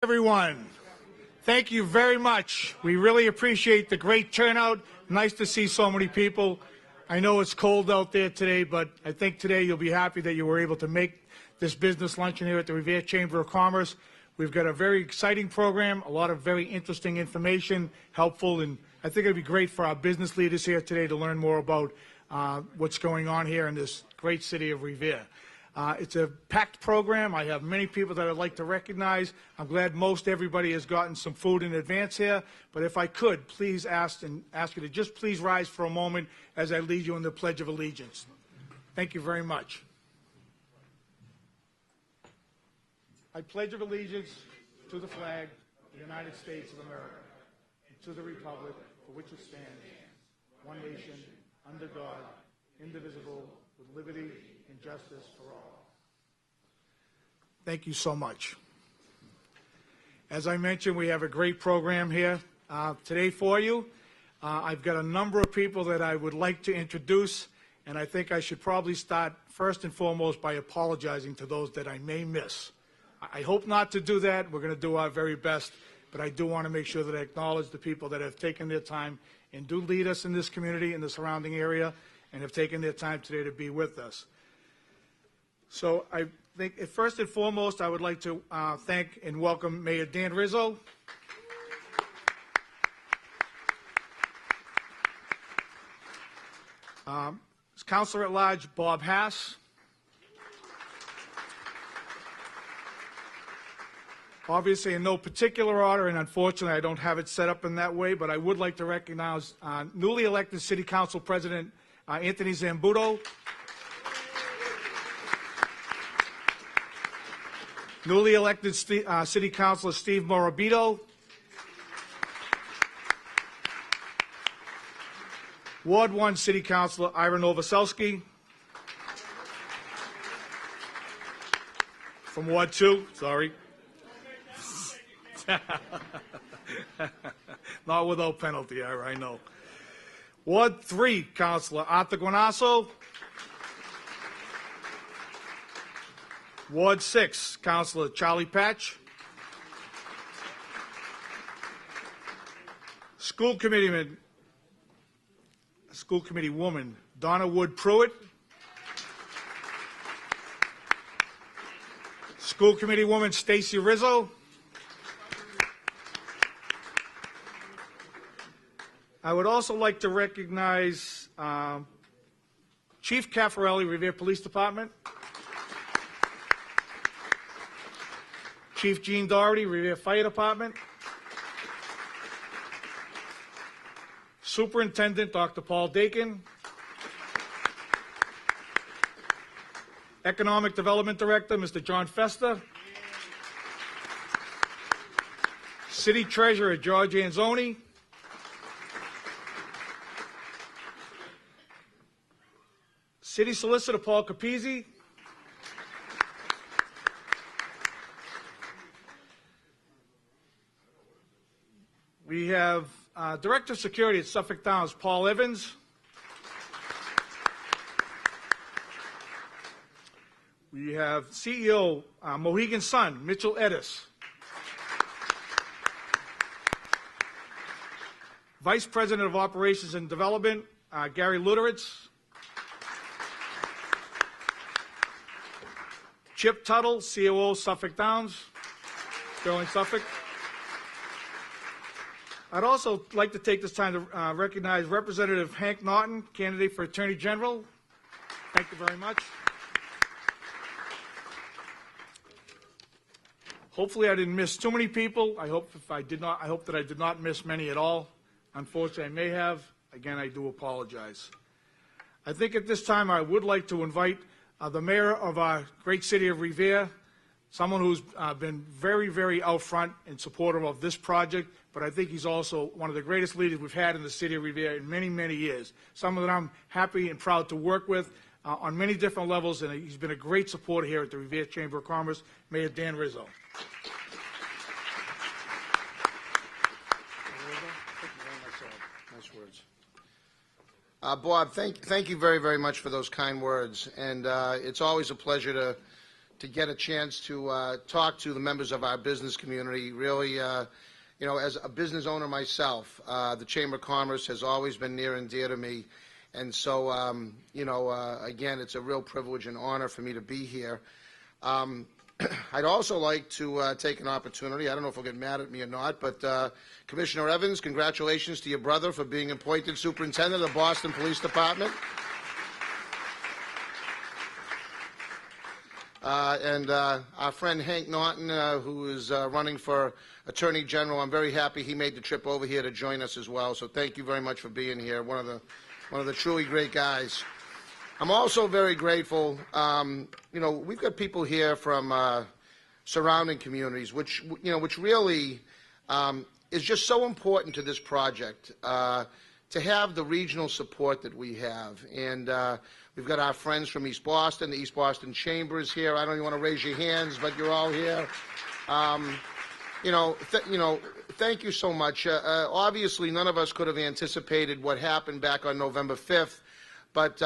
Everyone, thank you very much. We really appreciate the great turnout. Nice to see so many people. I know it's cold out there today, but I think today you'll be happy that you were able to make this business luncheon here at the Revere Chamber of Commerce. We've got a very exciting program, a lot of very interesting information, helpful, and I think it'd be great for our business leaders here today to learn more about what's going on here in this great city of Revere. It's a packed program. I have many people that I'd like to recognize. I'm glad most everybody has gotten some food in advance here, but if I could, please ask you to just please rise for a moment as I lead you in the Pledge of Allegiance. Thank you very much. I pledge of allegiance to the flag of the United States of America, and to the republic for which it stands, one nation, under God, indivisible, with liberty and justice for all. Thank you so much. As I mentioned, we have a great program here today for you. I've got a number of people that I would like to introduce, and I think I should probably start first and foremost by apologizing to those that I may miss. I hope not to do that. We're going to do our very best, but I do want to make sure that I acknowledge the people that have taken their time and do lead us in this community, in the surrounding area, and have taken their time today to be with us. So I think first and foremost, I would like to thank and welcome Mayor Dan Rizzo. Councilor at Large Bob Hass. Obviously, in no particular order, and unfortunately I don't have it set up in that way, but I would like to recognize newly elected City Council President Anthony Zambuto, newly elected City Councilor Steve Morabito, Ward 1 City Councilor Ira Novoselsky, from Ward 2, sorry. Not without penalty, Ira, I know. Ward 3 Councilor Arthur Guanasso. Ward 6 Councilor Charlie Patch. School Committee Woman Donna Wood Pruitt. School Committee Woman Stacy Rizzo. I would also like to recognize Chief Caffarelli, Revere Police Department. Chief Gene Doherty, Revere Fire Department. Superintendent Dr. Paul Dakin. Economic Development Director, Mr. John Festa. City Treasurer George Anzoni. City Solicitor Paul Capizzi. We have Director of Security at Suffolk Downs, Paul Evans. We have CEO, Mohegan's son, Mitchell Etess. Vice President of Operations and Development, Gary Luderitz. Chip Tuttle, COO, Suffolk Downs, Sterling, Suffolk. I'd also like to take this time to recognize Representative Hank Naughton, candidate for Attorney General. Thank you very much. Hopefully I didn't miss too many people. I hope that I did not miss many at all. Unfortunately, I may have. Again, I do apologize. I think at this time I would like to invite the mayor of our great city of Revere, someone who's been very, very out front and supportive of this project, but I think he's also one of the greatest leaders we've had in the city of Revere in many, many years. Someone that I'm happy and proud to work with on many different levels, and he's been a great supporter here at the Revere Chamber of Commerce, Mayor Dan Rizzo. Nice words. Bob, thank you very, very much for those kind words. And it's always a pleasure to get a chance to talk to the members of our business community. Really, you know, as a business owner myself, the Chamber of Commerce has always been near and dear to me. And so, you know, again, it's a real privilege and honor for me to be here. I'd also like to take an opportunity, I don't know if he'll get mad at me or not, but Commissioner Evans, congratulations to your brother for being appointed superintendent of the Boston Police Department. And our friend Hank Norton, who is running for Attorney General, I'm very happy he made the trip over here to join us as well. So thank you very much for being here. One of the truly great guys. I'm also very grateful. You know, we've got people here from surrounding communities, which really is just so important to this project. To have the regional support that we have, and we've got our friends from East Boston, the East Boston Chamber is here. I don't even want to raise your hands, but you're all here. You know, thank you so much. Obviously, none of us could have anticipated what happened back on November 5th, but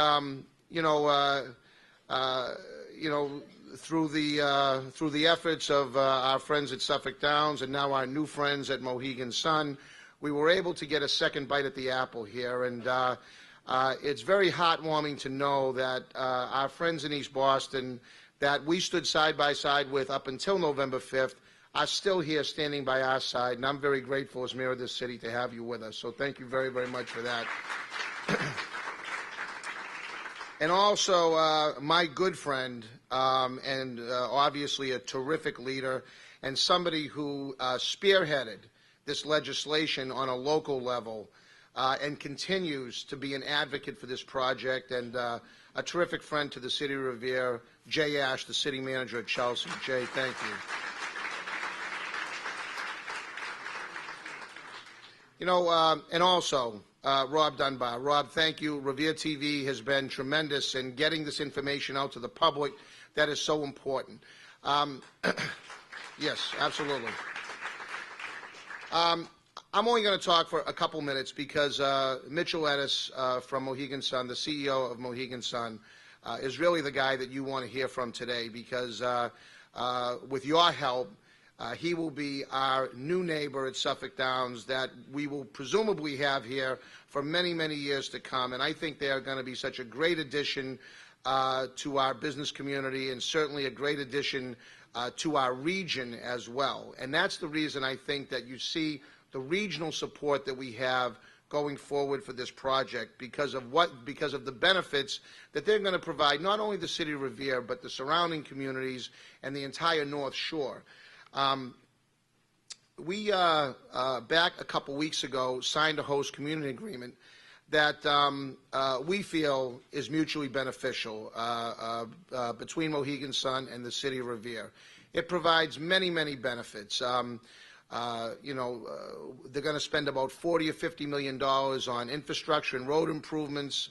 through the efforts of our friends at Suffolk Downs and now our new friends at Mohegan Sun, we were able to get a second bite at the apple here, and it's very heartwarming to know that our friends in East Boston that we stood side by side with up until November 5th are still here standing by our side, and I'm very grateful as mayor of this city to have you with us. So thank you very, very much for that. And also my good friend and obviously a terrific leader and somebody who spearheaded this legislation on a local level and continues to be an advocate for this project, and a terrific friend to the city of Revere, Jay Ash, the city manager at Chelsea. Jay, thank you. You know, and also Rob Dunbar. Rob, thank you. Revere TV has been tremendous in getting this information out to the public. That is so important. Yes, absolutely. I'm only going to talk for a couple minutes because Mitchell Etess from Mohegan Sun, the CEO of Mohegan Sun, is really the guy that you want to hear from today, because with your help, he will be our new neighbor at Suffolk Downs that we will presumably have here for many, many years to come. And I think they are going to be such a great addition to our business community, and certainly a great addition to our region as well. And that's the reason I think that you see the regional support that we have going forward for this project, because of the benefits that they're going to provide not only the city of Revere but the surrounding communities and the entire North Shore. We back a couple weeks ago signed a host community agreement that we feel is mutually beneficial between Mohegan Sun and the city of Revere. It provides many, many benefits. You know, they're going to spend about $40 or $50 million on infrastructure and road improvements,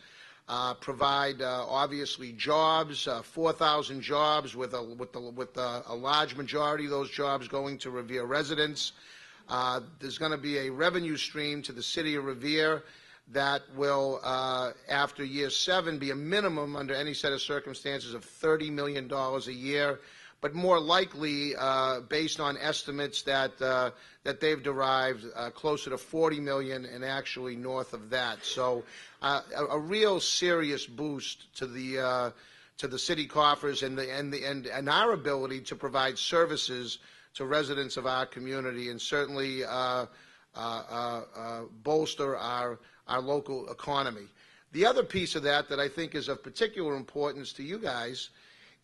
provide obviously jobs, 4,000 jobs, with a large majority of those jobs going to Revere residents. There's going to be a revenue stream to the city of Revere that will, after year 7, be a minimum under any set of circumstances of $30 million a year, but more likely, based on estimates that they've derived, closer to $40 million and actually north of that. So a real serious boost to the city coffers and our ability to provide services to residents of our community, and certainly bolster our local economy. The other piece of that I think is of particular importance to you guys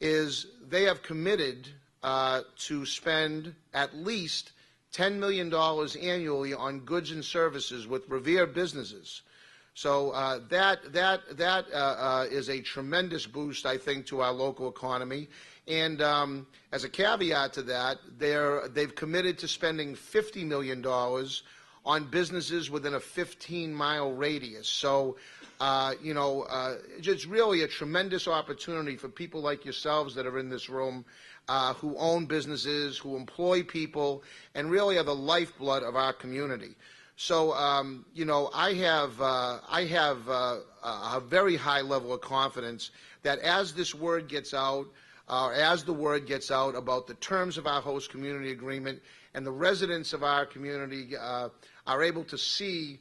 is they have committed to spend at least $10 million annually on goods and services with Revere businesses. So that is a tremendous boost, I think, to our local economy. And as a caveat to that, they've committed to spending $50 million on businesses within a 15-mile radius. So, it's really a tremendous opportunity for people like yourselves that are in this room, who own businesses, who employ people, and really are the lifeblood of our community. So, I have a very high level of confidence that as this word gets out, as the word gets out about the terms of our host community agreement, and the residents of our community are able to see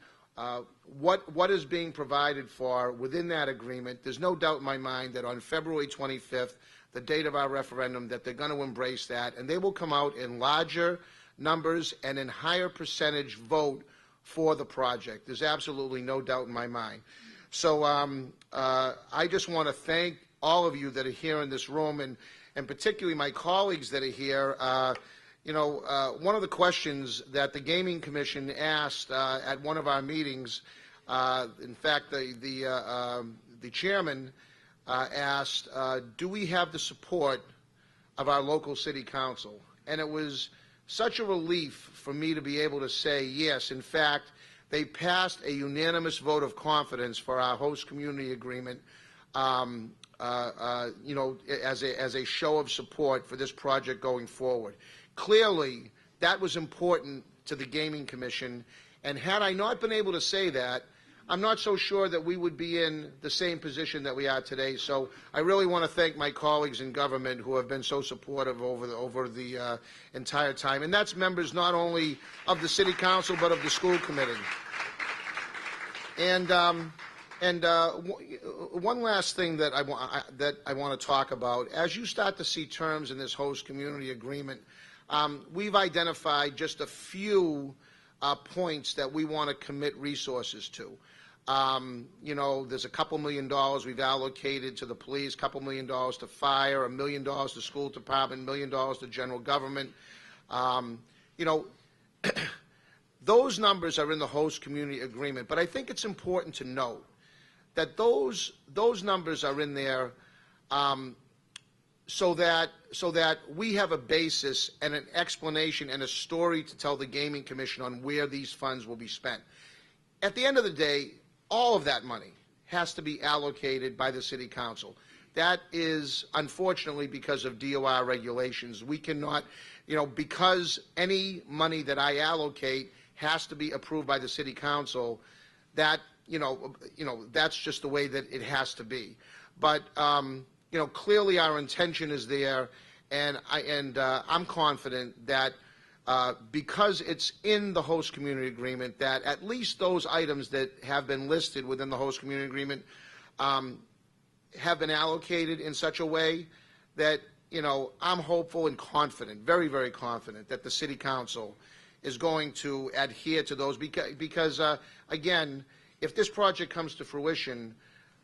what is being provided for within that agreement, there's no doubt in my mind that on February 25th, the date of our referendum, that they're going to embrace that, and they will come out in larger numbers and in higher percentage vote for the project. There's absolutely no doubt in my mind. So I just want to thank all of you that are here in this room, and particularly my colleagues that are here. One of the questions that the Gaming Commission asked at one of our meetings, in fact, the chairman asked, do we have the support of our local city council? And it was such a relief for me to be able to say yes. In fact, they passed a unanimous vote of confidence for our host community agreement, as a show of support for this project going forward. Clearly, that was important to the Gaming Commission, and had I not been able to say that, I'm not so sure that we would be in the same position that we are today. So I really want to thank my colleagues in government who have been so supportive over the entire time, and that's members not only of the City Council but of the school committee. And one last thing that I want to talk about, as you start to see terms in this host community agreement, we've identified just a few points that we want to commit resources to. There's a couple $1 million we've allocated to the police, $2 million to fire, $1 million to school department, $1 million to general government. Those numbers are in the host community agreement, but I think it's important to note that those numbers are in there so that we have a basis and an explanation and a story to tell the Gaming Commission on where these funds will be spent. At the end of the day, all of that money has to be allocated by the City Council. That is, unfortunately, because of DOR regulations. We cannot, because any money that I allocate has to be approved by the City Council, that, that's just the way that it has to be. But, clearly our intention is there, and I'm confident that because it's in the host community agreement, that at least those items that have been listed within the host community agreement have been allocated in such a way that, I'm hopeful and confident, very, very confident, that the City Council is going to adhere to those because again, if this project comes to fruition,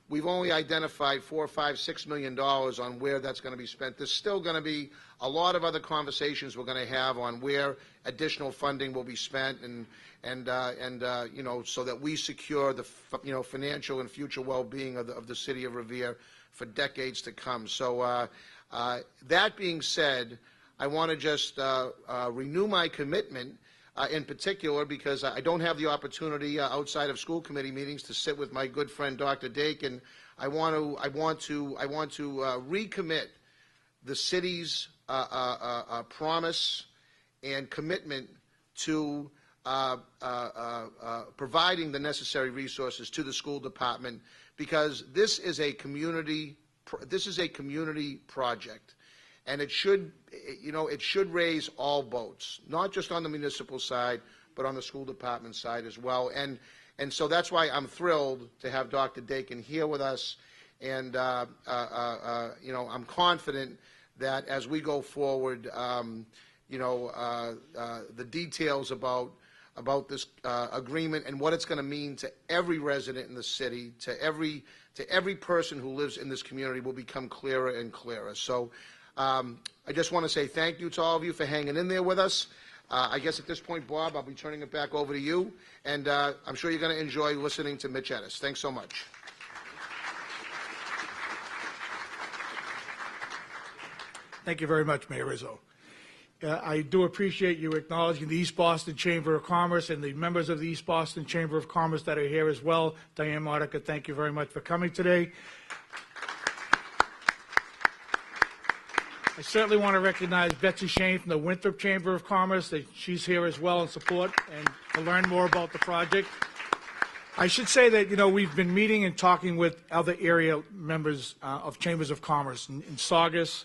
we've only identified $4, $5, $6 million on where that's going to be spent. There's still going to be a lot of other conversations we're going to have on where additional funding will be spent, and so that we secure the financial and future well-being of the city of Revere for decades to come. So that being said, I want to just renew my commitment. In particular, because I don't have the opportunity outside of school committee meetings to sit with my good friend Dr. Dake, and I want to recommit the city's promise and commitment to providing the necessary resources to the school department, because this is a community project. And it should raise all boats, not just on the municipal side, but on the school department side as well. And so that's why I'm thrilled to have Dr. Dakin here with us. And, I'm confident that as we go forward, the details about this agreement and what it's going to mean to every resident in the city, to every person who lives in this community will become clearer and clearer. So I just want to say thank you to all of you for hanging in there with us. I guess at this point, Bob, I'll be turning it back over to you, and I'm sure you're going to enjoy listening to Mitch Etess. Thanks so much. Thank you very much, Mayor Rizzo. I do appreciate you acknowledging the East Boston Chamber of Commerce and the members of the East Boston Chamber of Commerce that are here as well. Diane Modica, thank you very much for coming today. I certainly want to recognize Betsy Shane from the Winthrop Chamber of Commerce. She's here as well in support and to learn more about the project. I should say that, we've been meeting and talking with other area members of Chambers of Commerce in Saugus,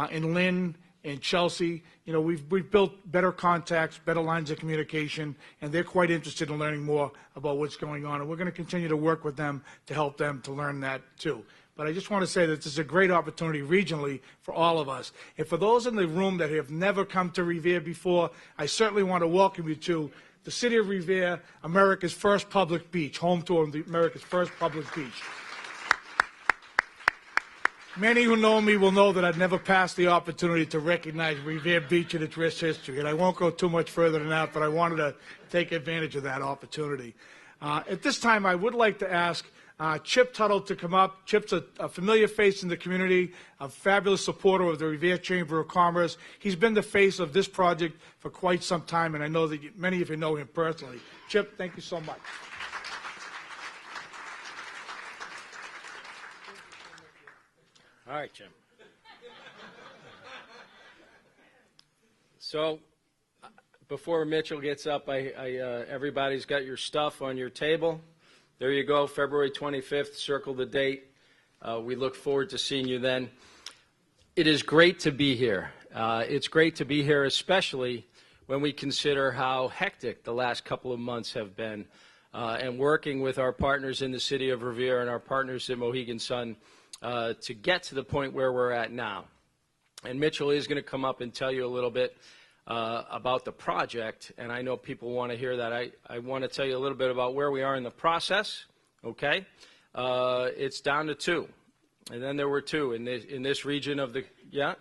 in Lynn, in Chelsea. We've built better contacts, better lines of communication, and they're quite interested in learning more about what's going on. And we're going to continue to work with them to help them to learn that too. But I just want to say that this is a great opportunity regionally for all of us. And for those in the room that have never come to Revere before, I certainly want to welcome you to the city of Revere, America's first public beach, home to America's first public beach. Many who know me will know that I've never passed the opportunity to recognize Revere Beach and its rich history, and I won't go too much further than that, but I wanted to take advantage of that opportunity. At this time, I would like to ask Chip Tuttle to come up. Chip's a familiar face in the community, a fabulous supporter of the Revere Chamber of Commerce. He's been the face of this project for quite some time, and I know that many of you know him personally. Chip, thank you so much. All right, Jim. So, before Mitchell gets up, everybody's got your stuff on your table. There you go, February 25th, circle the date. We look forward to seeing you then. It is great to be here. It's great to be here, especially when we consider how hectic the last couple of months have been, and working with our partners in the city of Revere and our partners at Mohegan Sun to get to the point where we're at now. And Mitchell is going to come up and tell you a little bit about the project, and I know people want to hear that. I want to tell you a little bit about where we are in the process, okay? It's down to 2, and then there were 2 in this region of the, yeah,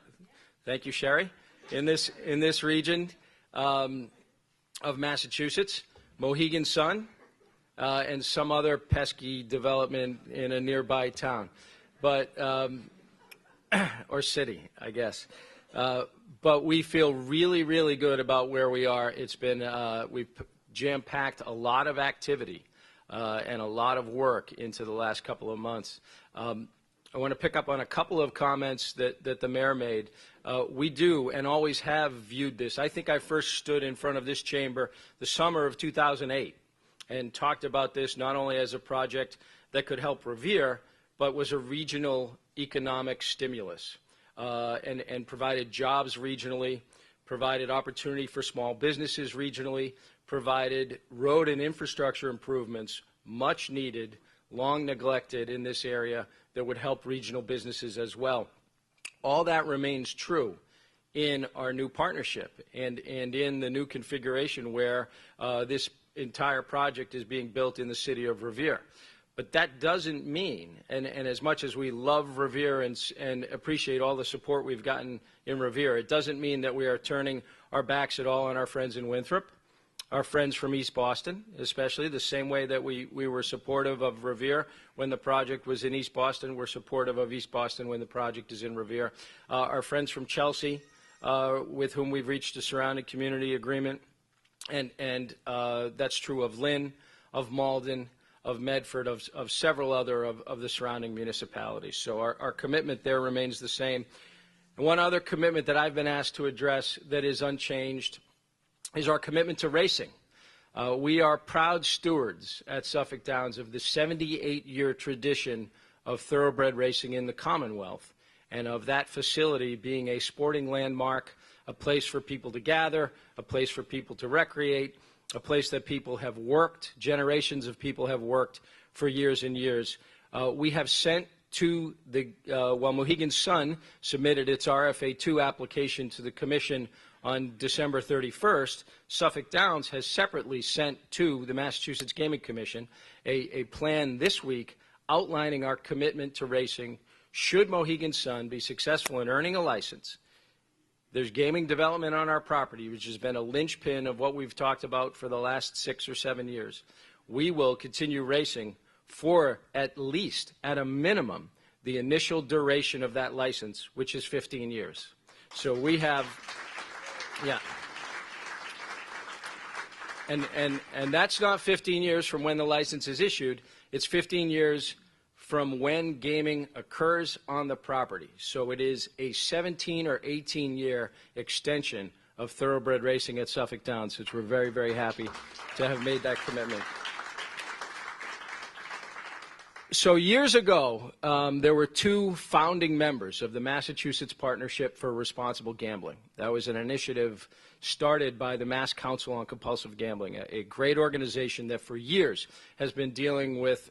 thank you, Sherry. In this region of Massachusetts, Mohegan Sun, and some other pesky development in a nearby town. But, or city, I guess. But we feel really, really good about where we are. It's been, we've jam-packed a lot of activity and a lot of work into the last couple of months. I want to pick up on a couple of comments that the mayor made. We do and always have viewed this. I think I first stood in front of this chamber the summer of 2008 and talked about this not only as a project that could help Revere, but was a regional economic stimulus and provided jobs regionally, provided opportunity for small businesses regionally, provided road and infrastructure improvements, much needed, long neglected in this area that would help regional businesses as well. All that remains true in our new partnership and in the new configuration where this entire project is being built in the city of Revere. But that doesn't mean, and as much as we love Revere and appreciate all the support we've gotten in Revere, it doesn't mean that we are turning our backs at all on our friends in Winthrop, our friends from East Boston, especially the same way that we were supportive of Revere when the project was in East Boston. We're supportive of East Boston when the project is in Revere. Our friends from Chelsea, with whom we've reached a surrounding community agreement, and that's true of Lynn, of Malden, of Medford, of several other of the surrounding municipalities. So our commitment there remains the same. And one other commitment that I've been asked to address that is unchanged is our commitment to racing. We are proud stewards at Suffolk Downs of the 78-year tradition of thoroughbred racing in the Commonwealth, and of that facility being a sporting landmark, a place for people to gather, a place for people to recreate, a place that people have worked, generations of people have worked for years and years. We have sent to the, while Mohegan Sun submitted its RFA2 application to the Commission on December 31st, Suffolk Downs has separately sent to the Massachusetts Gaming Commission a plan this week outlining our commitment to racing should Mohegan Sun be successful in earning a license. There's gaming development on our property, which has been a linchpin of what we've talked about for the last 6 or 7 years. We will continue racing for at least, at a minimum, the initial duration of that license, which is 15 years. So we have, yeah. And that's not 15 years from when the license is issued. It's 15 years from when gaming occurs on the property. So it is a 17 or 18-year extension of thoroughbred racing at Suffolk Downs, which we're very, very happy to have made that commitment. So years ago, there were two founding members of the Massachusetts Partnership for Responsible Gambling. That was an initiative started by the Mass Council on Compulsive Gambling, a great organization that for years has been dealing with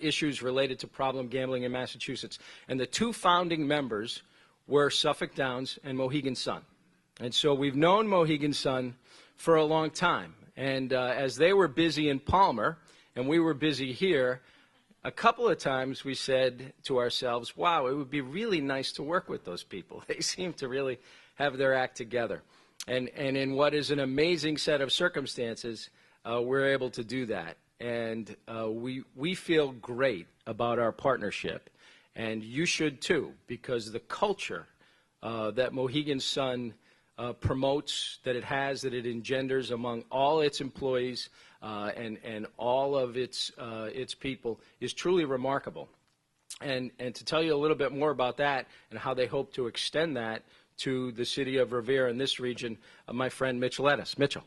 issues related to problem gambling in Massachusetts. And the two founding members were Suffolk Downs and Mohegan Sun. And so we've known Mohegan Sun for a long time. And as they were busy in Palmer and we were busy here, a couple of times we said to ourselves, wow, it would be really nice to work with those people. They seem to really have their act together. And in what is an amazing set of circumstances, we're able to do that. And we feel great about our partnership. And you should too, because the culture that Mohegan Sun promotes, that it engenders among all its employees and all of its people is truly remarkable. And to tell you a little bit more about that and how they hope to extend that to the city of Revere in this region, my friend Mitchell Etess. Mitchell.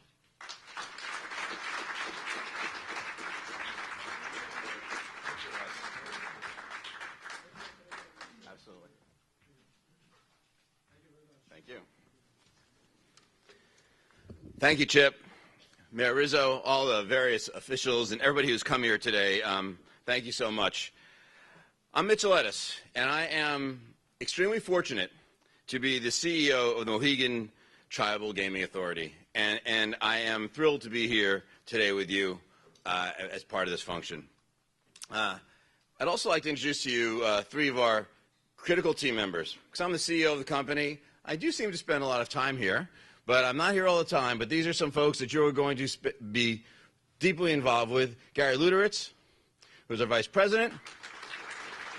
Absolutely. Thank you. Thank you, Chip. Mayor Rizzo, all the various officials, and everybody who's come here today, thank you so much. I'm Mitchell Etess, and I am extremely fortunate to be the CEO of the Mohegan Tribal Gaming Authority, and I am thrilled to be here today with you as part of this function. I'd also like to introduce to you three of our critical team members. Because I'm the CEO of the company, I do seem to spend a lot of time here. But I'm not here all the time, but these are some folks that you're going to be deeply involved with. Gary Luderitz, who's our vice president.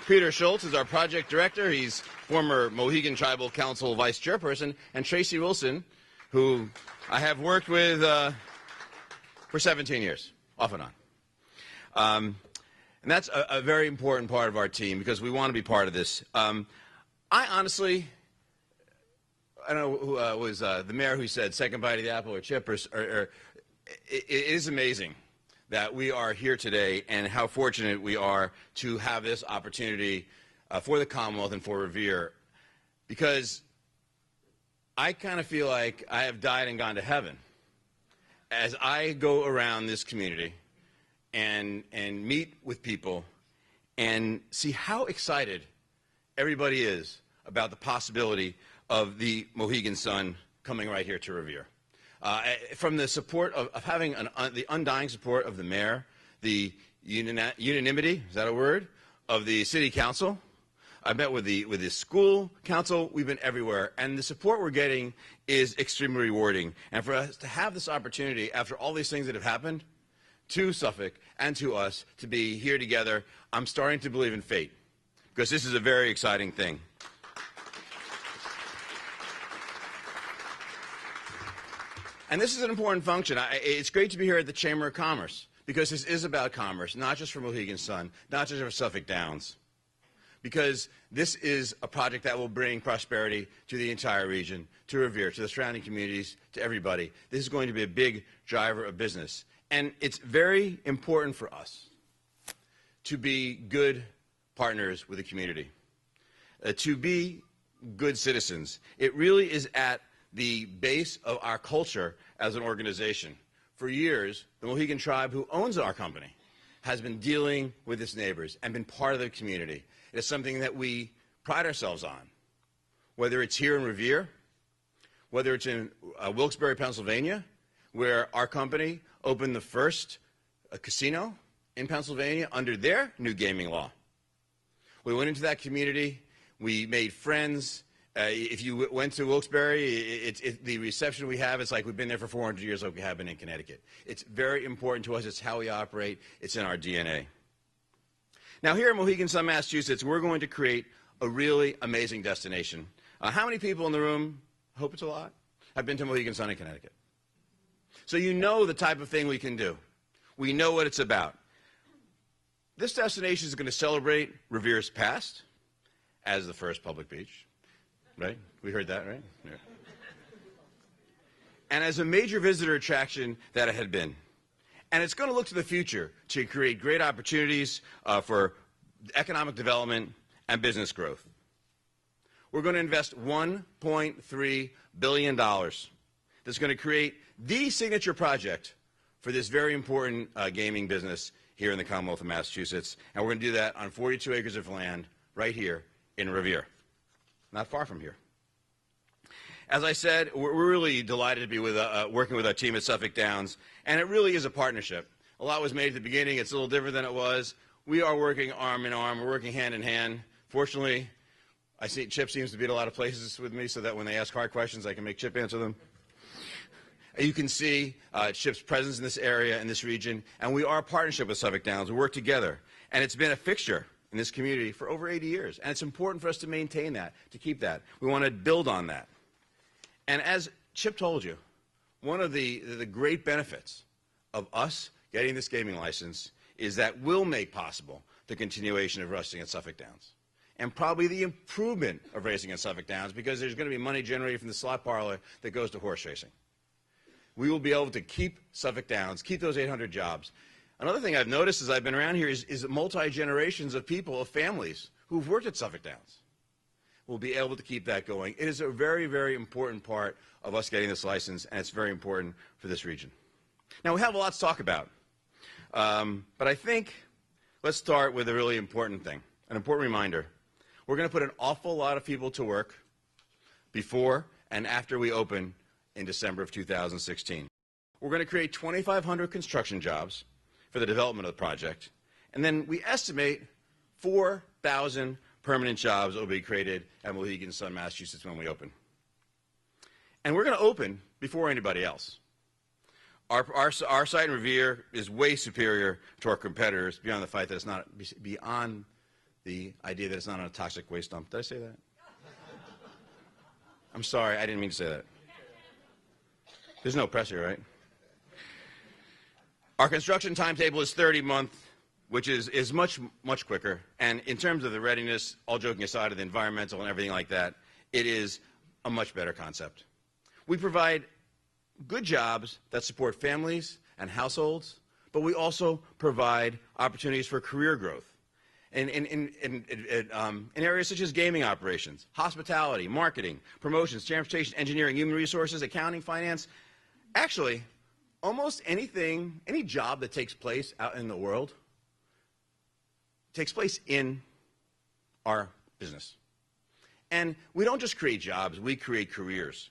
Peter Schultz is our project director. He's former Mohegan Tribal Council vice chairperson. And Tracy Wilson, who I have worked with for 17 years, off and on. And that's a very important part of our team because we want to be part of this. I honestly... I don't know who was the mayor who said second bite of the apple or Chip, it is amazing that we are here today and how fortunate we are to have this opportunity for the Commonwealth and for Revere, because I kind of feel like I have died and gone to heaven as I go around this community and meet with people and see how excited everybody is about the possibility of the Mohegan Sun coming right here to Revere. From the support of having the undying support of the mayor, the unanimity, is that a word, of the city council. I met with the school council. We've been everywhere. And the support we're getting is extremely rewarding. And for us to have this opportunity after all these things that have happened to Suffolk and to us to be here together, I'm starting to believe in fate, because this is a very exciting thing. And this is an important function. It's great to be here at the Chamber of Commerce, because this is about commerce, not just for Mohegan Sun, not just for Suffolk Downs, because this is a project that will bring prosperity to the entire region, to Revere, to the surrounding communities, to everybody. This is going to be a big driver of business. And it's very important for us to be good partners with the community, to be good citizens. It really is at the base of our culture as an organization. For years, the Mohegan tribe, who owns our company, has been dealing with its neighbors and been part of the community. It is something that we pride ourselves on, whether it's here in Revere, whether it's in Wilkes-Barre, Pennsylvania, where our company opened the first casino in Pennsylvania under their new gaming law. We went into that community, we made friends. If you went to Wilkes-Barre, the reception we have, it's like we've been there for 400 years like we have been in Connecticut. It's very important to us. It's how we operate. It's in our DNA. Now, here in Mohegan Sun, Massachusetts, we're going to create a really amazing destination. How many people in the room, I hope it's a lot, have been to Mohegan Sun in Connecticut? So you know the type of thing we can do. We know what it's about. This destination is going to celebrate Revere's past as the first public beach. Right? We heard that, right? Yeah. And as a major visitor attraction that it had been. And it's going to look to the future to create great opportunities for economic development and business growth. We're going to invest $1.3 billion. That's going to create the signature project for this very important gaming business here in the Commonwealth of Massachusetts. And we're going to do that on 42 acres of land right here in Revere, not far from here. As I said, we're really delighted to be working with our team at Suffolk Downs, and it really is a partnership. A lot was made at the beginning. It's a little different than it was. We are working arm in arm. We're working hand in hand. Fortunately, I see Chip seems to be at a lot of places with me so that when they ask hard questions, I can make Chip answer them. You can see Chip's presence in this area, in this region, and we are a partnership with Suffolk Downs. We work together, and it's been a fixture in this community for over 80 years, and it's important for us to maintain that, to keep that. We want to build on that. And as Chip told you, one of the great benefits of us getting this gaming license is that we'll make possible the continuation of racing at Suffolk Downs, and probably the improvement of racing at Suffolk Downs, because there's going to be money generated from the slot parlor that goes to horse racing. We will be able to keep Suffolk Downs, keep those 800 jobs. Another thing I've noticed as I've been around here is multi-generations of people, of families, who've worked at Suffolk Downs. We'll be able to keep that going. It is a very, very important part of us getting this license, and it's very important for this region. Now, we have a lot to talk about, but I think let's start with a really important thing, an important reminder. We're going to put an awful lot of people to work before and after we open in December of 2016. We're going to create 2,500 construction jobs for the development of the project, and then we estimate 4,000 permanent jobs will be created at Mohegan Sun, Massachusetts when we open. And we're going to open before anybody else. Our site in Revere is way superior to our competitors beyond the fact that it's not, beyond the idea that it's not on a toxic waste dump. Did I say that? I'm sorry, I didn't mean to say that. There's no pressure, right? Our construction timetable is 30 months, which is much, much quicker. And in terms of the readiness, all joking aside of the environmental and everything like that, it is a much better concept. We provide good jobs that support families and households, but we also provide opportunities for career growth in areas such as gaming operations, hospitality, marketing, promotions, transportation, engineering, human resources, accounting, finance. Actually, almost anything, any job that takes place out in the world takes place in our business. And we don't just create jobs, we create careers.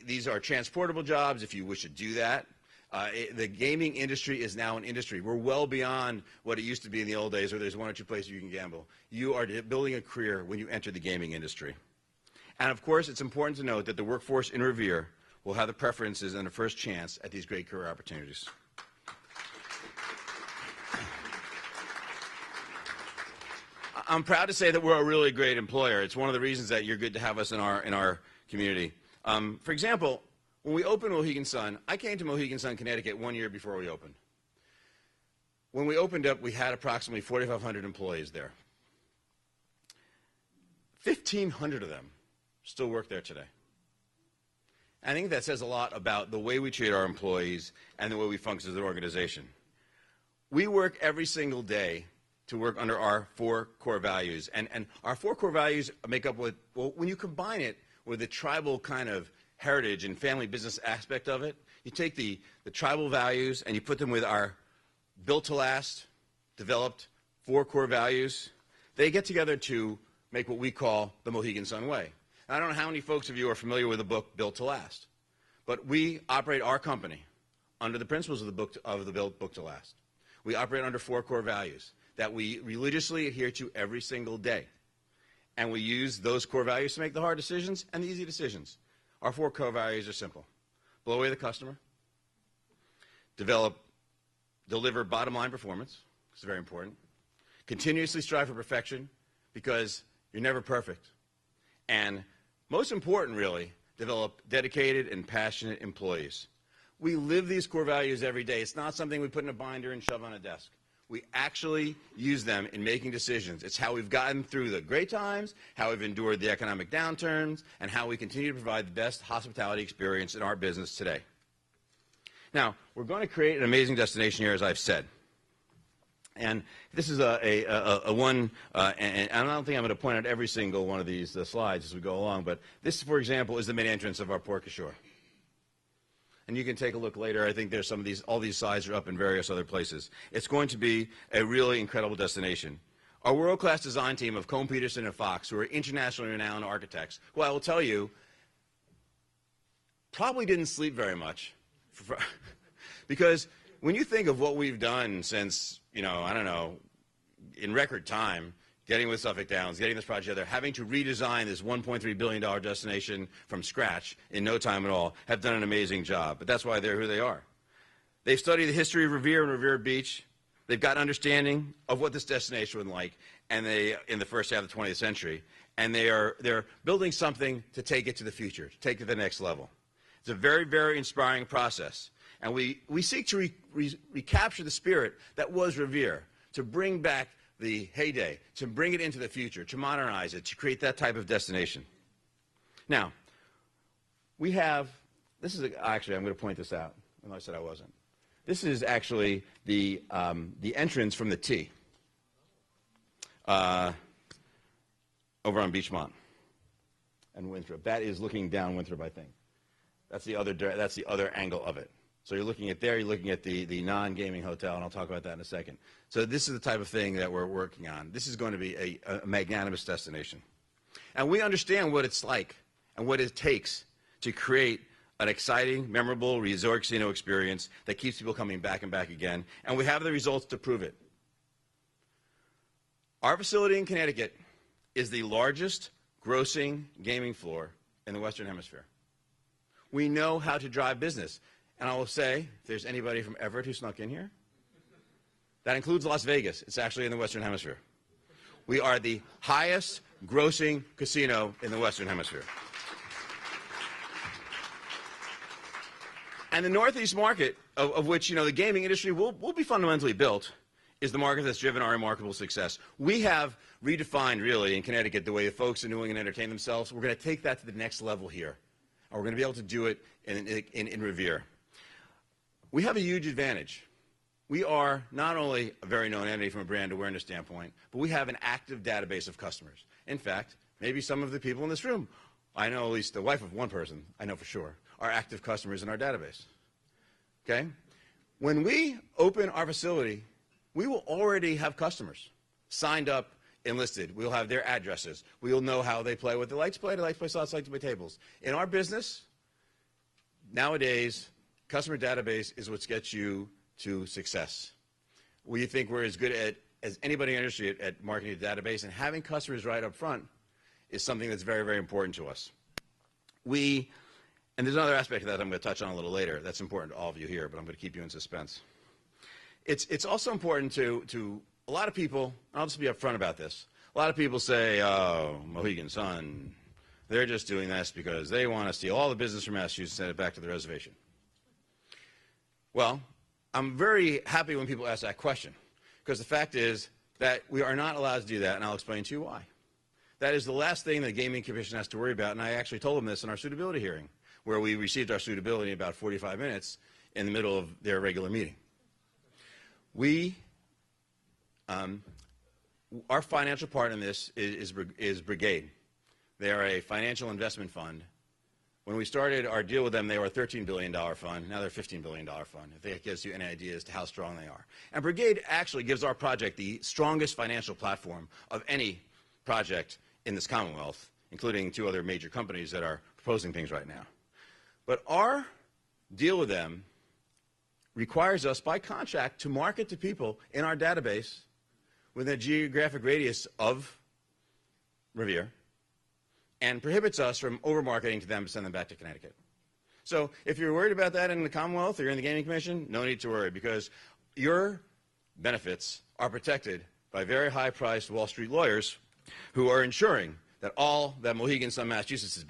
These are transportable jobs if you wish to do that. The gaming industry is now an industry. We're well beyond what it used to be in the old days where there's one or two places you can gamble. You are building a career when you enter the gaming industry. And of course, it's important to note that the workforce in Revere will have the preferences and the first chance at these great career opportunities. I'm proud to say that we're a really great employer. It's one of the reasons that you're good to have us in our community. For example, when we opened Mohegan Sun, I came to Mohegan Sun, Connecticut 1 year before we opened. When we opened up, we had approximately 4,500 employees there. 1,500 of them still work there today. I think that says a lot about the way we treat our employees and the way we function as an organization. We work every single day to work under our 4 core values. And our 4 core values make up what, well, when you combine it with the tribal kind of heritage and family business aspect of it, you take the tribal values and you put them with our built to last, developed 4 core values. They get together to make what we call the Mohegan Sun Way. I don't know how many folks of you are familiar with the book Built to Last, but we operate our company under the principles of the book to Last. We operate under 4 core values that we religiously adhere to every single day. And we use those core values to make the hard decisions and the easy decisions. Our 4 core values are simple. Blow away the customer. Deliver bottom line performance. It's very important. Continuously strive for perfection because you're never perfect. And most important, really, develop dedicated and passionate employees. We live these core values every day. It's not something we put in a binder and shove on a desk. We actually use them in making decisions. It's how we've gotten through the great times, how we've endured the economic downturns, and how we continue to provide the best hospitality experience in our business today. Now, we're going to create an amazing destination here, as I've said. And this is a one, and I don't think I'm going to point out every single one of these slides as we go along, but this, for example, is the main entrance of our port ashore. And you can take a look later. I think there's some of these, all these slides are up in various other places. It's going to be a really incredible destination. Our world-class design team of Cohn Peterson and Fox, who are internationally renowned architects, who I will tell you, probably didn't sleep very much. Because when you think of what we've done since, I don't know, in record time, getting with Suffolk Downs, getting this project together, having to redesign this $1.3 billion destination from scratch in no time at all, have done an amazing job. But that's why they're who they are. They've studied the history of Revere and Revere Beach. They've got understanding of what this destination would like, and they, in the first half of the 20th century, and they're building something to take it to the future, to take it to the next level. It's a very, very inspiring process. And we seek to recapture the spirit that was Revere, to bring back the heyday, to bring it into the future, to modernize it, to create that type of destination. Now, we have, actually, I'm going to point this out, even though I said I wasn't. This is actually the entrance from the T over on Beachmont and Winthrop. That is looking down Winthrop, I think. That's the other angle of it. So you're looking at there, you're looking at the non-gaming hotel, and I'll talk about that in a second. So this is the type of thing that we're working on. This is going to be a magnanimous destination. And we understand what it's like and what it takes to create an exciting, memorable resort casino experience that keeps people coming back and back again. And we have the results to prove it. Our facility in Connecticut is the largest grossing gaming floor in the Western Hemisphere. We know how to drive business. And I will say, if there's anybody from Everett who snuck in here, that includes Las Vegas. It's actually in the Western Hemisphere. We are the highest grossing casino in the Western Hemisphere. And the Northeast market, of which the gaming industry will be fundamentally built, is the market that's driven our remarkable success. We have redefined, really, in Connecticut, the way the folks in New England entertain themselves. We're going to take that to the next level here. And we're going to be able to do it in Revere. We have a huge advantage. We are not only a very known entity from a brand awareness standpoint, but we have an active database of customers. In fact, maybe some of the people in this room, I know at least the wife of one person, I know for sure, are active customers in our database. Okay? When we open our facility, we will already have customers signed up, enlisted. We'll have their addresses. We'll know how they play, what they like to play. They like to play slots, like to play tables. In our business, nowadays, customer database is what gets you to success. We think we're as good as anybody in the industry at marketing a database, and having customers right up front is something that's very, very important to us. And there's another aspect of that I'm going to touch on a little later. That's important to all of you here, but I'm going to keep you in suspense. It's also important to a lot of people, and I'll just be upfront about this, a lot of people say, oh, Mohegan Sun, they're just doing this because they want to steal all the business from Massachusetts and send it back to the reservation. Well, I'm very happy when people ask that question, because the fact is that we are not allowed to do that, and I'll explain to you why. That is the last thing the Gaming Commission has to worry about, and I actually told them this in our suitability hearing, where we received our suitability in about 45 minutes in the middle of their regular meeting. Our financial part in this is Brigade. They are a financial investment fund. When we started our deal with them, they were a $13 billion fund. Now they're a $15 billion fund, if that gives you any idea as to how strong they are. And Brigade actually gives our project the strongest financial platform of any project in this Commonwealth, including 2 other major companies that are proposing things right now. But our deal with them requires us, by contract, to market to people in our database within a geographic radius of Revere, and prohibits us from over-marketing to them to send them back to Connecticut. So if you're worried about that in the Commonwealth or you're in the Gaming Commission, no need to worry, because your benefits are protected by very high-priced Wall Street lawyers who are ensuring that all that Mohegan Sun, Massachusetts is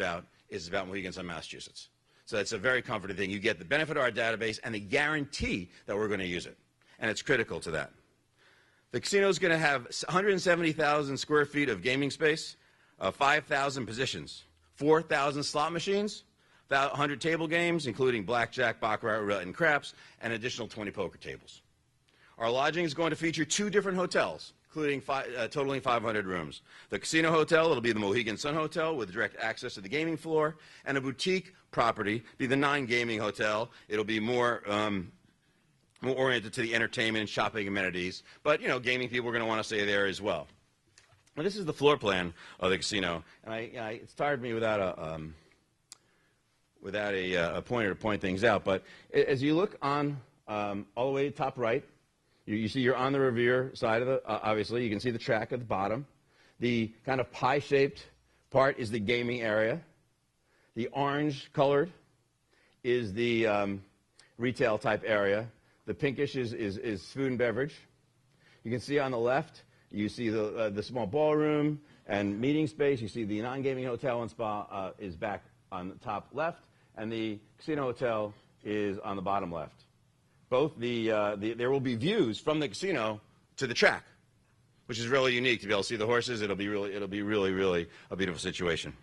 about Mohegan Sun, Massachusetts. So it's a very comforting thing. You get the benefit of our database and the guarantee that we're going to use it, and it's critical to that. The casino is going to have 170,000 square feet of gaming space, 5,000 positions, 4,000 slot machines, 100 table games, including blackjack, baccarat, roulette, and craps, and an additional 20 poker tables. Our lodging is going to feature 2 different hotels, including totaling 500 rooms. The casino hotel, it'll be the Mohegan Sun Hotel with direct access to the gaming floor, and a boutique property, be the 9 Gaming Hotel. It'll be more oriented to the entertainment and shopping amenities, but, you know, gaming people are going to want to stay there as well. Now, this is the floor plan of the casino, and it's tired me without a pointer to point things out, but as you look on all the way to top right, you see you're on the Revere side of the, obviously, you can see the track at the bottom. The kind of pie-shaped part is the gaming area. The orange colored is the retail type area. The pinkish is food and beverage. You can see on the left, you see the small ballroom and meeting space. You see the non-gaming hotel and spa is back on the top left, and the casino hotel is on the bottom left. Both there will be views from the casino to the track, which is really unique to be able to see the horses. It'll be really a beautiful situation.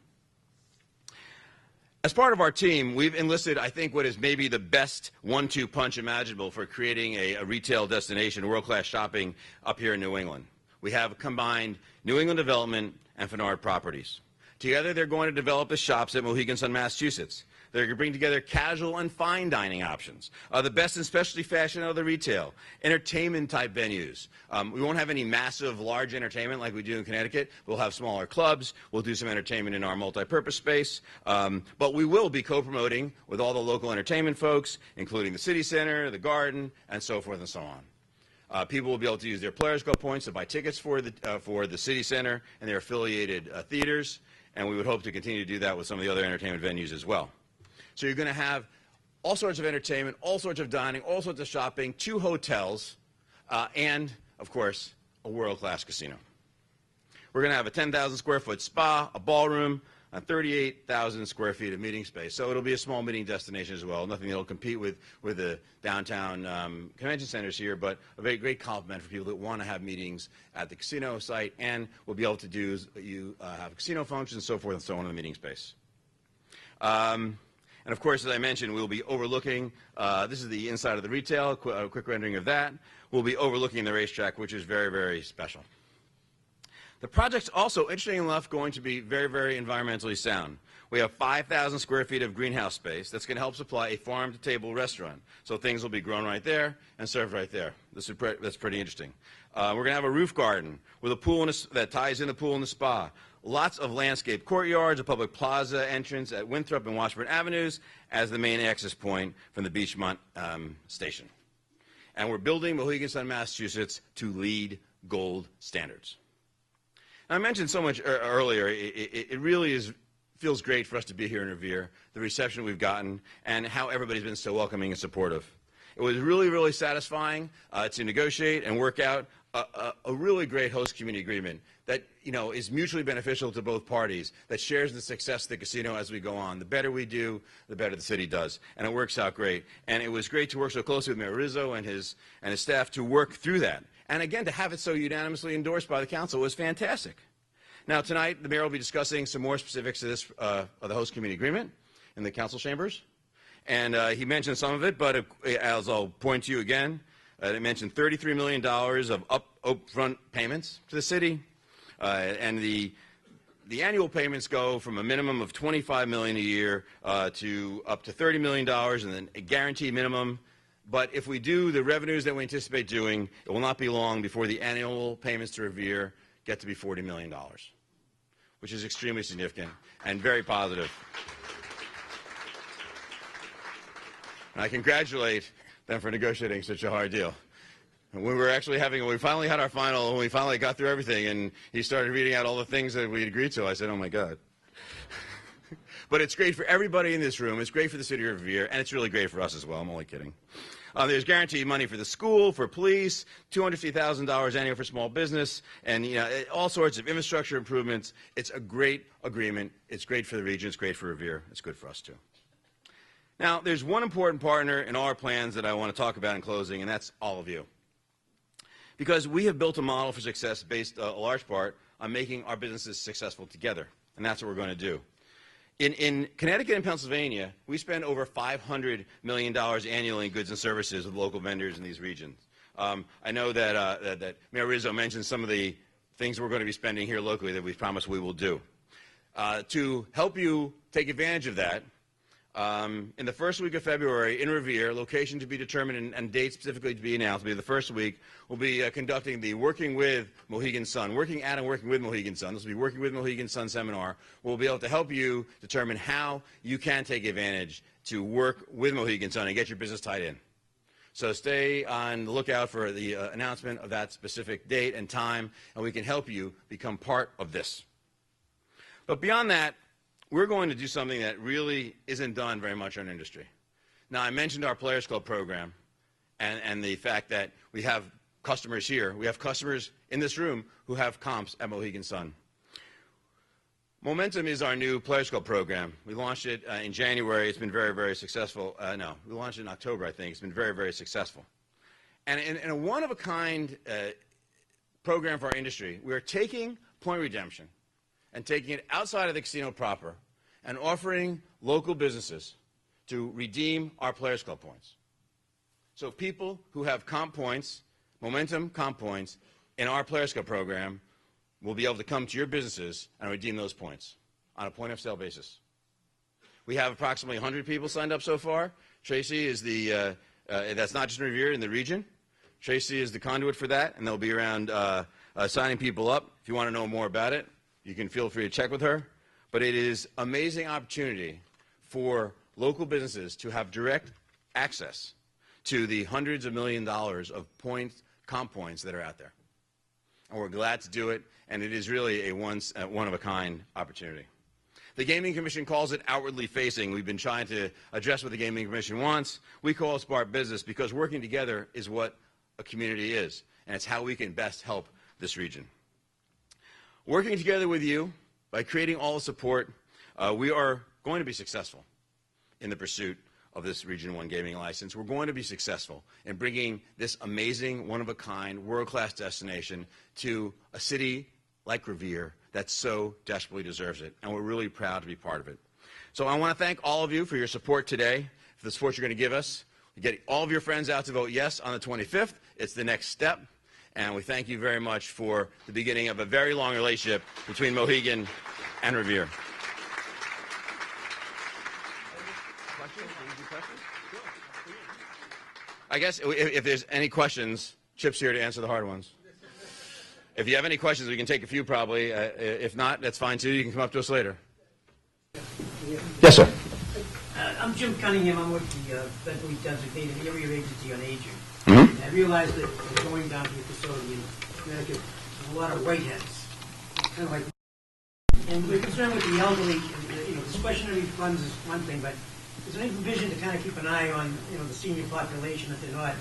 As part of our team, we've enlisted, I think, what is maybe the best 1-2 punch imaginable for creating a retail destination, world-class shopping up here in New England. We have combined New England Development and Fenard Properties. Together, they're going to develop the shops at Mohegan Sun, Massachusetts. They're going to bring together casual and fine dining options, the best in specialty fashion out of the retail, entertainment-type venues. We won't have any massive, large entertainment like we do in Connecticut. We'll have smaller clubs. We'll do some entertainment in our multi-purpose space. But we will be co-promoting with all the local entertainment folks, including the City Center, the Garden, and so forth and so on. People will be able to use their Players Go points to buy tickets for the City Center and their affiliated theaters, and we would hope to continue to do that with some of the other entertainment venues as well. So you're going to have all sorts of entertainment, all sorts of dining, all sorts of shopping, 2 hotels, and, of course, a world-class casino. We're going to have a 10,000 square foot spa, a ballroom, and 38,000 square feet of meeting space. So it'll be a small meeting destination as well. Nothing that'll compete with the downtown convention centers here, but a very great complement for people that want to have meetings at the casino site, and we'll be able to do have casino functions and so forth and so on in the meeting space. And of course, as I mentioned, we'll be overlooking, this is the inside of the retail, a quick rendering of that. We'll be overlooking the racetrack, which is very, very special. The project's also, interesting enough, going to be very, very environmentally sound. We have 5,000 square feet of greenhouse space that's going to help supply a farm-to-table restaurant. So things will be grown right there and served right there. That's pretty interesting. We're going to have a roof garden with a pool that ties in the pool and the spa. Lots of landscape courtyards, a public plaza entrance at Winthrop and Washburn Avenues as the main access point from the Beachmont station. And we're building Mohegan Sun, Massachusetts to LEED Gold standards. Now, I mentioned so much earlier, it really feels great for us to be here in Revere, the reception we've gotten, and how everybody's been so welcoming and supportive. It was really, really satisfying to negotiate and work out a really great host community agreement that, you know, is mutually beneficial to both parties, that shares the success of the casino as we go on. The better we do, the better the city does, and it works out great. And it was great to work so closely with Mayor Rizzo and his staff to work through that. And again, to have it so unanimously endorsed by the council was fantastic. Now, tonight, the mayor will be discussing some more specifics of this, of the host community agreement in the council chambers. And he mentioned some of it, but as I'll point to you again, they mentioned $33 million of upfront payments to the city. And the annual payments go from a minimum of $25 million a year to up to $30 million, and then a guaranteed minimum. But if we do the revenues that we anticipate doing, it will not be long before the annual payments to Revere get to be $40 million, which is extremely significant and very positive. And I congratulate them for negotiating such a hard deal. And we finally had our final, when we finally got through everything, and he started reading out all the things that we agreed to, I said, oh my God. But it's great for everybody in this room, it's great for the city of Revere, and it's really great for us as well, I'm only kidding. There's guaranteed money for the school, for police, $250,000 annual for small business, and all sorts of infrastructure improvements. It's a great agreement. It's great for the region. It's great for Revere. It's good for us, too. Now, there's one important partner in all our plans that I want to talk about in closing, and that's all of you. Because we have built a model for success based a large part on making our businesses successful together, and that's what we're going to do. In Connecticut and Pennsylvania, we spend over $500 million annually in goods and services with local vendors in these regions. I know that Mayor Rizzo mentioned some of the things we're going to be spending here locally that we promised we will do. To help you take advantage of that, in the first week of February in Revere, location to be determined and date specifically to be announced, will be the first week, we'll be conducting the Working with Mohegan Sun, Working at and Working with Mohegan Sun. This will be Working with Mohegan Sun seminar. We'll be able to help you determine how you can take advantage to work with Mohegan Sun and get your business tied in. So stay on the lookout for the announcement of that specific date and time, and we can help you become part of this. But beyond that, we're going to do something that really isn't done very much in our industry. Now, I mentioned our Players Club program and the fact that we have customers here. We have customers in this room who have comps at Mohegan Sun. Momentum is our new Players Club program. We launched it in January. It's been very, very successful. No, we launched it in October, I think. It's been very, very successful. And in a one-of-a-kind program for our industry, we are taking point redemption and taking it outside of the casino proper and offering local businesses to redeem our Players Club points. So people who have comp points, Momentum comp points, in our Players Club program will be able to come to your businesses and redeem those points on a point-of-sale basis. We have approximately 100 people signed up so far. Tracy is the, that's not just in Revere, in the region. Tracy is the conduit for that, and they'll be around signing people up. If you want to know more about it, you can feel free to check with her. But it is an amazing opportunity for local businesses to have direct access to the hundreds of millions of dollars of points, comp points that are out there. And we're glad to do it, and it is really a one-of-a-kind opportunity. The Gaming Commission calls it outwardly facing. We've been trying to address what the Gaming Commission wants. We call it smart business because working together is what a community is, and it's how we can best help this region. Working together with you, by creating all the support, we are going to be successful in the pursuit of this Region 1 gaming license. We're going to be successful in bringing this amazing, one-of-a-kind, world-class destination to a city like Revere that so desperately deserves it, and we're really proud to be part of it. So I want to thank all of you for your support today, for the support you're going to give us. Get all of your friends out to vote yes on the 25th. It's the next step, and we thank you very much for the beginning of a very long relationship between Mohegan and Revere. I guess if there's any questions, Chip's here to answer the hard ones. If you have any questions, we can take a few probably. If not, that's fine too. You can come up to us later. Yes, sir. I'm Jim Cunningham. I'm with the federally designated area agency on aging. Mm-hmm. I realized that going down to the facility in Connecticut, there's a lot of whiteheads. Kind of like, and we're concerned with the elderly. Discretionary funds is one thing, but is there any provision to kind of keep an eye on, the senior population if they're not,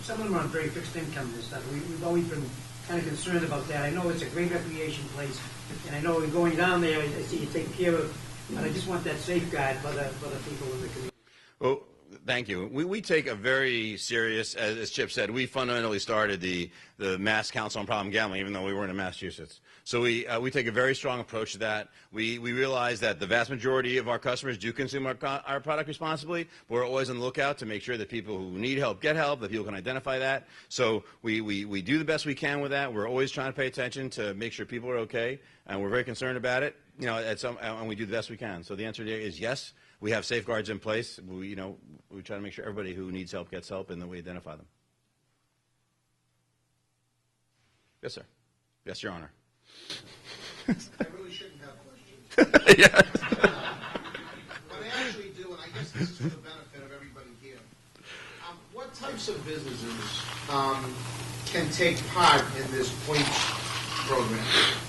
some of them are on very fixed income and stuff. We've always been kind of concerned about that. I know it's a great recreation place, and I know going down there, I see you take care of, but I just want that safeguard for the people in the community. Well, thank you. We take a very serious, as Chip said, we fundamentally started the Mass Council on Problem Gambling, even though we weren't in Massachusetts. So we take a very strong approach to that. We realize that the vast majority of our customers do consume our product responsibly, but we're always on the lookout to make sure that people who need help get help, that people can identify that. So we do the best we can with that. We're always trying to pay attention to make sure people are okay, and we're very concerned about it. And we do the best we can. So the answer to is yes. We have safeguards in place. We try to make sure everybody who needs help gets help, and then we identify them. Yes, sir. Yes, Your Honor. I really shouldn't have questions. Yeah. But I actually do, and I guess this is for the benefit of everybody here. What types of businesses can take part in this points program?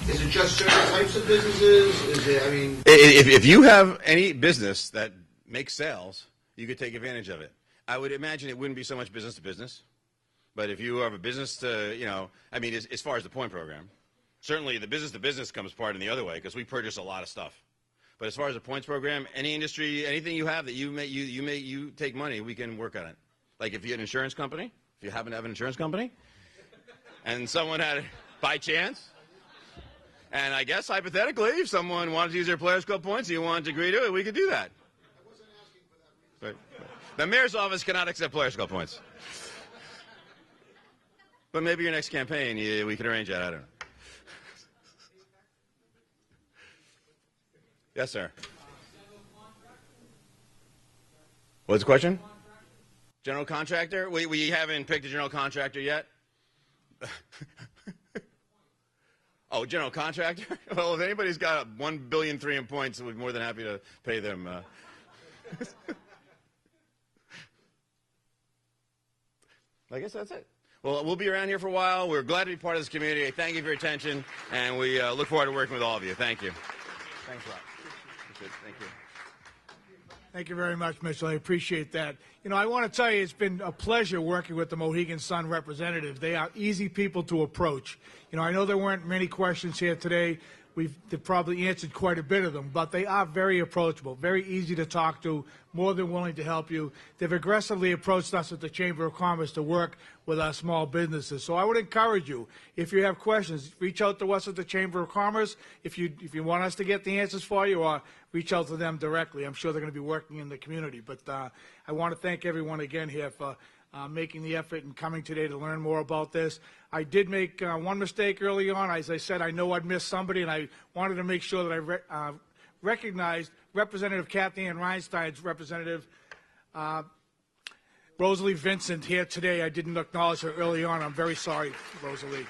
Is it just certain types of businesses? Is it, If you have any business that makes sales, you could take advantage of it. I would imagine it wouldn't be so much business to business, but if you have a business to, as far as the point program, certainly the business to business comes part in the other way because we purchase a lot of stuff. But as far as the points program, any industry, anything you have that you take money, we can work on it. Like if you had an insurance company, if you happen to have an insurance company, and someone had, by chance, And I guess hypothetically, if someone wanted to use their Players Club points and you wanted to agree to it, we could do that. I wasn't asking for that reason. But the mayor's office cannot accept Players Club points. But maybe your next campaign, we could arrange that. I don't know. Yes, sir. What's the question? General contractor? We haven't picked a general contractor yet. Oh, general contractor? Well, if anybody's got $1.3 billion in points, we're more than happy to pay them. I guess that's it. Well, we'll be around here for a while. We're glad to be part of this community. Thank you for your attention, and we look forward to working with all of you. Thank you. Thanks a lot. Thank you. Thank you very much, Mitchell. I appreciate that. You know, I want to tell you it's been a pleasure working with the Mohegan Sun representatives. They are easy people to approach. You know, I know there weren't many questions here today. They've probably answered quite a bit of them, but they are very approachable, very easy to talk to, more than willing to help you. They've aggressively approached us at the Chamber of Commerce to work with our small businesses. So I would encourage you, if you have questions, reach out to us at the Chamber of Commerce if you want us to get the answers for you, or reach out to them directly. I'm sure they're going to be working in the community. But I want to thank everyone again here for making the effort and coming today to learn more about this. I did make one mistake early on. As I said, I know I'd missed somebody, and I wanted to make sure that I recognized Representative Kathy Ann Reinstein's representative, Rosalie Vincent, here today. I didn't acknowledge her early on. I'm very sorry, Rosalie.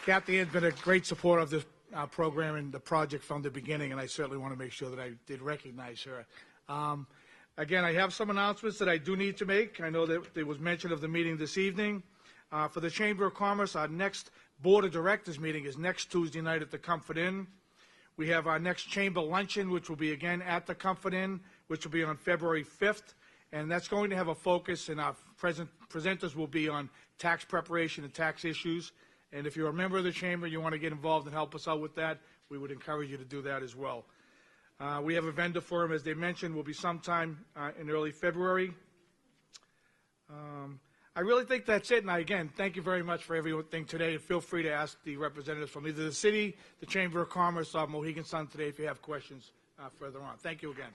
Kathy Ann's been a great supporter of this program and the project from the beginning, and I certainly want to make sure that I did recognize her. Again, I have some announcements that I do need to make. I know that there was mention of the meeting this evening. For the Chamber of Commerce, our next Board of Directors meeting is next Tuesday night at the Comfort Inn. We have our next Chamber Luncheon, which will be again at the Comfort Inn, which will be on February 5th. And that's going to have a focus, and our presenters will be on tax preparation and tax issues. And if you're a member of the Chamber, you want to get involved and help us out with that, we would encourage you to do that as well. We have a vendor forum, as they mentioned, will be sometime in early February. I really think that's it. And again, thank you very much for everything today. And feel free to ask the representatives from either the city, the Chamber of Commerce, or Mohegan Sun today if you have questions further on. Thank you again.